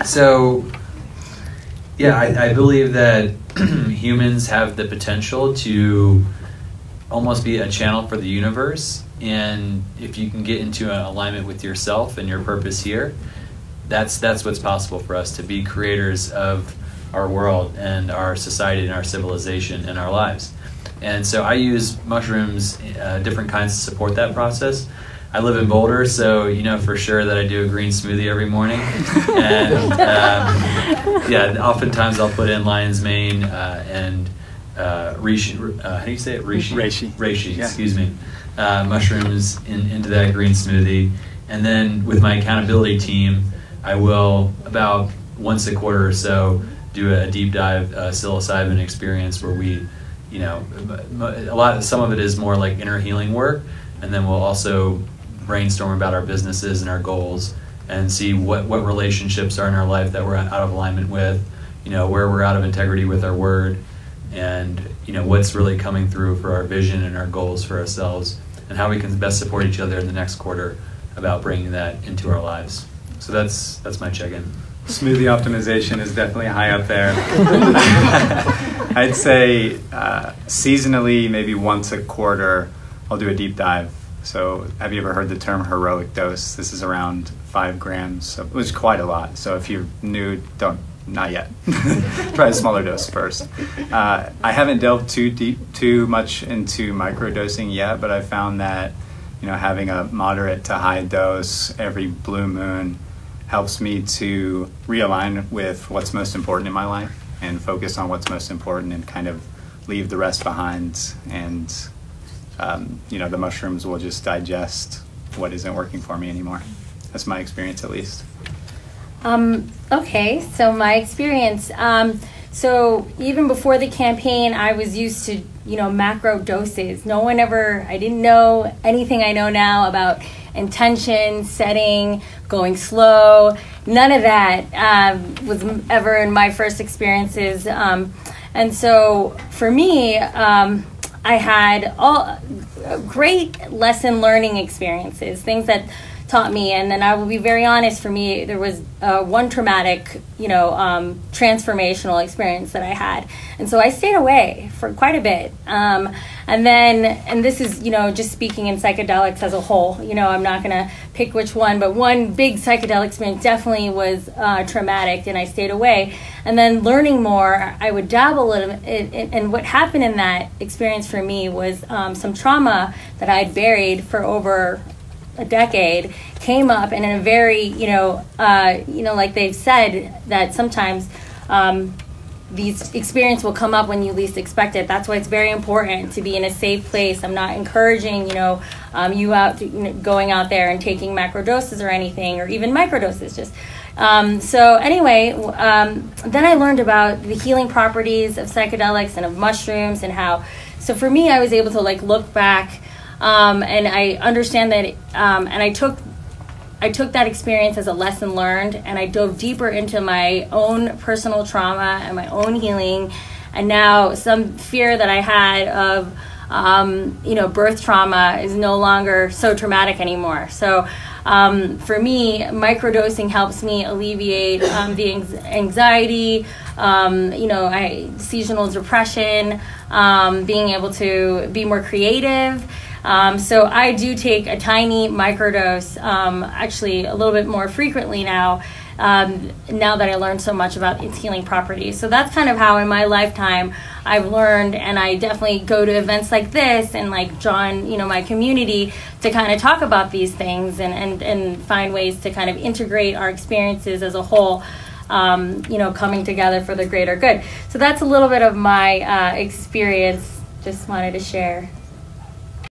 So, yeah, I believe that humans have the potential to almost be a channel for the universe. And if you can get into an alignment with yourself and your purpose here, that's what's possible for us to be creators of our world and our society and our civilization and our lives. And so I use mushrooms, different kinds to support that process. I live in Boulder, so you know for sure that I do a green smoothie every morning. And yeah, oftentimes I'll put in lion's mane and reishi, how do you say it? Reishi, Yeah. excuse me. Mushrooms into that green smoothie. And then with my accountability team, I will about once a quarter or so do a deep dive psilocybin experience where we, you know, some of it is more like inner healing work, and then we'll also brainstorm about our businesses and our goals and see what relationships are in our life that we're out of alignment with, you know, where we're out of integrity with our word, and you know what's really coming through for our vision and our goals for ourselves, and how we can best support each other in the next quarter about bringing that into our lives. So that's my check-in. Smoothie optimization is definitely high up there. I'd say seasonally, maybe once a quarter, I'll do a deep dive. So have you ever heard the term heroic dose? This is around 5 grams, which is quite a lot. So if you're new, not yet. Try a smaller dose first. I haven't delved too much into microdosing yet, but I found that, you know, having a moderate to high dose every blue moon helps me to realign with what's most important in my life and focus on what's most important and kind of leave the rest behind. And, you know, the mushrooms will just digest what isn't working for me anymore. That's my experience, at least. Okay, so my experience. So even before the campaign, I was used to, you know, macro doses. I didn't know anything I know now about intention, setting, going slow. None of that was ever in my first experiences. And so for me, I had all great lesson learning experiences, things that taught me. And then I will be very honest, for me, there was one traumatic, you know, transformational experience that I had. And so I stayed away for quite a bit. And this is, you know, just speaking in psychedelics as a whole, you know, I'm not going to pick which one, but one big psychedelic experience definitely was traumatic, and I stayed away. And then learning more, I would dabble a little bit, and what happened in that experience for me was some trauma that I had buried for over a decade came up, and in a very, you know, like they've said that sometimes these experiences will come up when you least expect it. That's why it's very important to be in a safe place. I'm not encouraging, you know, going out there and taking macro doses or anything, or even microdoses. Just so anyway, then I learned about the healing properties of psychedelics and of mushrooms, and how. So for me, I was able to like look back. And I understand that, and I took that experience as a lesson learned, and I dove deeper into my own personal trauma and my own healing, and now some fear that I had of, you know, birth trauma is no longer so traumatic anymore. So for me, microdosing helps me alleviate the anxiety, you know, seasonal depression, being able to be more creative. So I do take a tiny microdose, actually a little bit more frequently now, now that I learned so much about its healing properties. So that's kind of how in my lifetime I've learned, and I definitely go to events like this and like join, you know, my community to kind of talk about these things and find ways to kind of integrate our experiences as a whole, you know, coming together for the greater good. So that's a little bit of my experience. Just wanted to share.